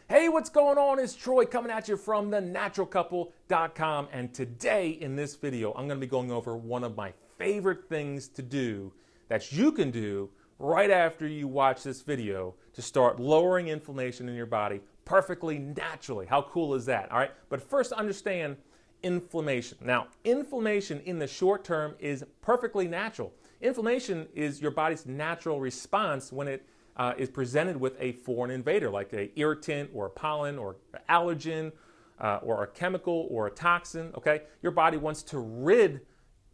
Hey, what's going on? It's Troy coming at you from thenaturalcouple.com, and today in this video I'm going to be going over one of my favorite things to do that you can do right after you watch this video to start lowering inflammation in your body perfectly naturally. How cool is that? All right, but first understand inflammation. Now, inflammation in the short term is perfectly natural. Inflammation is your body's natural response when it is presented with a foreign invader, like an irritant or a pollen or an allergen or a chemical or a toxin. Okay, your body wants to rid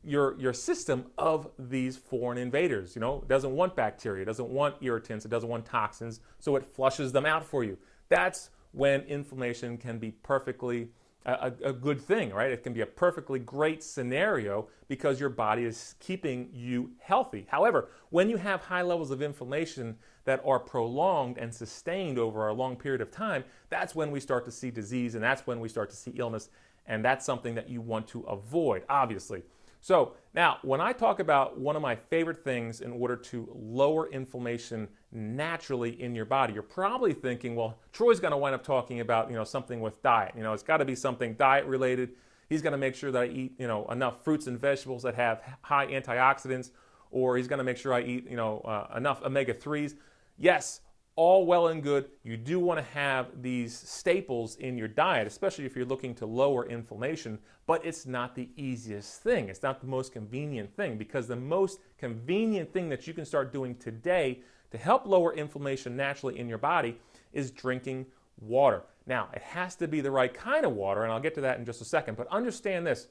your system of these foreign invaders. You know, it doesn't want bacteria, it doesn't want irritants, it doesn't want toxins, so it flushes them out for you. That's when inflammation can be perfectly a good thing, right? It can be a perfectly great scenario because your body is keeping you healthy. However, when you have high levels of inflammation that are prolonged and sustained over a long period of time, that's when we start to see disease, and that's when we start to see illness, and that's something that you want to avoid, obviously. So now, when I talk about one of my favorite things in order to lower inflammation naturally in your body, you're probably thinking, well, Troy's going to wind up talking about, something with diet. It's got to be something diet related. He's going to make sure that I eat, enough fruits and vegetables that have high antioxidants, or he's going to make sure I eat, enough omega-3s. Yes, all well and good. You do want to have these staples in your diet, especially if you're looking to lower inflammation, but it's not the easiest thing. It's not the most convenient thing, because the most convenient thing that you can start doing today to help lower inflammation naturally in your body is drinking water. Now, it has to be the right kind of water, and I'll get to that in just a second, but understand this,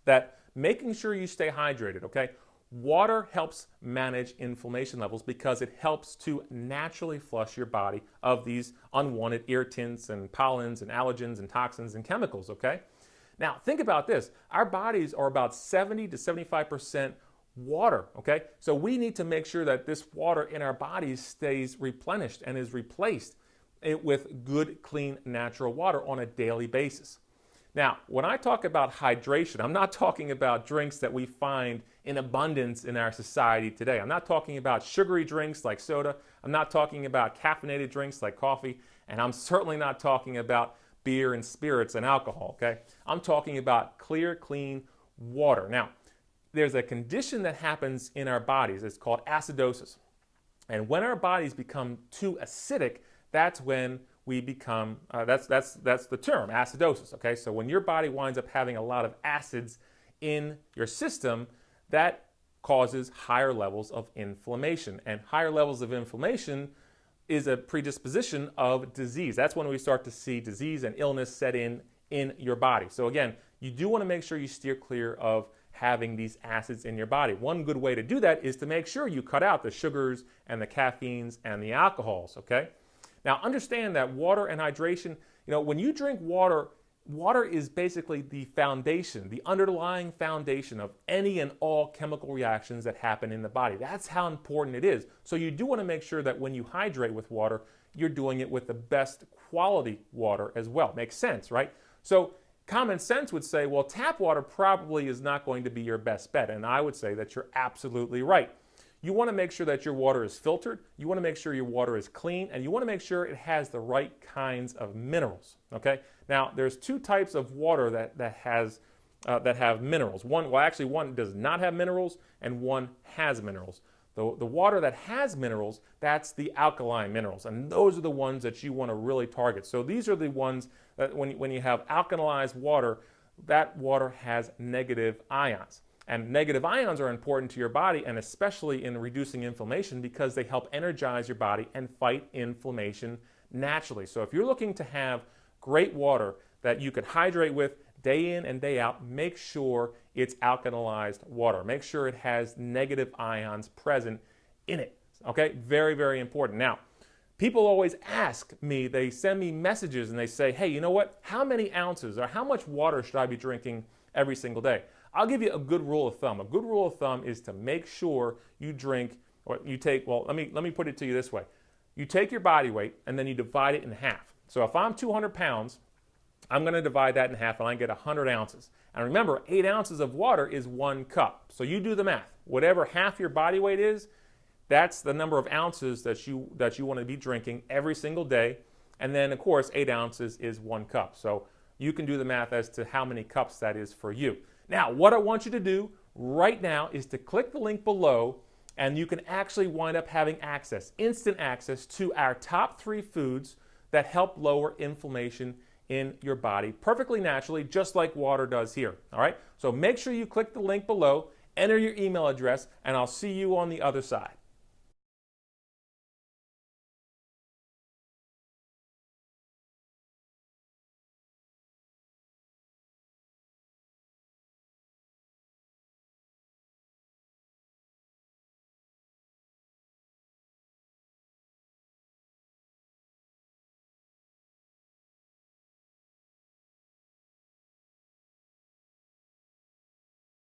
that making sure you stay hydrated, okay? Water helps manage inflammation levels because it helps to naturally flush your body of these unwanted irritants and pollens and allergens and toxins and chemicals, okay? Now, think about this. Our bodies are about 70 to 75% water, okay? So we need to make sure that this water in our bodies stays replenished and is replaced with good, clean, natural water on a daily basis. Now, when I talk about hydration, I'm not talking about drinks that we find in abundance in our society today. I'm not talking about sugary drinks like soda. I'm not talking about caffeinated drinks like coffee. And I'm certainly not talking about beer and spirits and alcohol, okay? I'm talking about clear, clean water. Now, there's a condition that happens in our bodies. It's called acidosis. And when our bodies become too acidic, that's when we become, that's the term, acidosis, okay? So when your body winds up having a lot of acids in your system, that causes higher levels of inflammation. And higher levels of inflammation is a predisposition of disease. That's when we start to see disease and illness set in your body. So again, you do want to make sure you steer clear of having these acids in your body. One good way to do that is to make sure you cut out the sugars and the caffeines and the alcohols, okay? Now, understand that water and hydration, when you drink water, water is basically the foundation, the underlying foundation of any and all chemical reactions that happen in the body. That's how important it is. So you do want to make sure that when you hydrate with water, you're doing it with the best quality water as well. Makes sense, right? So common sense would say, well, tap water probably is not going to be your best bet. And I would say that you're absolutely right. You want to make sure that your water is filtered, you want to make sure your water is clean, and you want to make sure it has the right kinds of minerals, okay? Now, there's two types of water that have minerals. One does not have minerals, and one has minerals. The water that has minerals, that's the alkaline minerals, and those are the ones that you want to really target. So these are the ones that when you have alkalized water, that water has negative ions. And negative ions are important to your body, and especially in reducing inflammation, because they help energize your body and fight inflammation naturally. So if you're looking to have great water that you can hydrate with day in and day out, make sure it's alkalized water. Make sure it has negative ions present in it. Okay, very, very important. Now, people always ask me, they send me messages and they say, hey, you know what? How many ounces or how much water should I be drinking every single day? I'll give you a good rule of thumb. A good rule of thumb is to make sure you drink, or you take, well, let me put it to you this way. You take your body weight and then you divide it in half. So if I'm 200 pounds, I'm going to divide that in half and I get 100 ounces. And remember, 8 ounces of water is 1 cup. So you do the math. Whatever half your body weight is, that's the number of ounces that you want to be drinking every single day And then, of course, 8 ounces is 1 cup. So you can do the math as to how many cups that is for you. Now, what I want you to do right now is to click the link below, and you can actually wind up having access, instant access to our top 3 foods that help lower inflammation in your body perfectly naturally, just like water does here. All right? So make sure you click the link below, enter your email address, and I'll see you on the other side.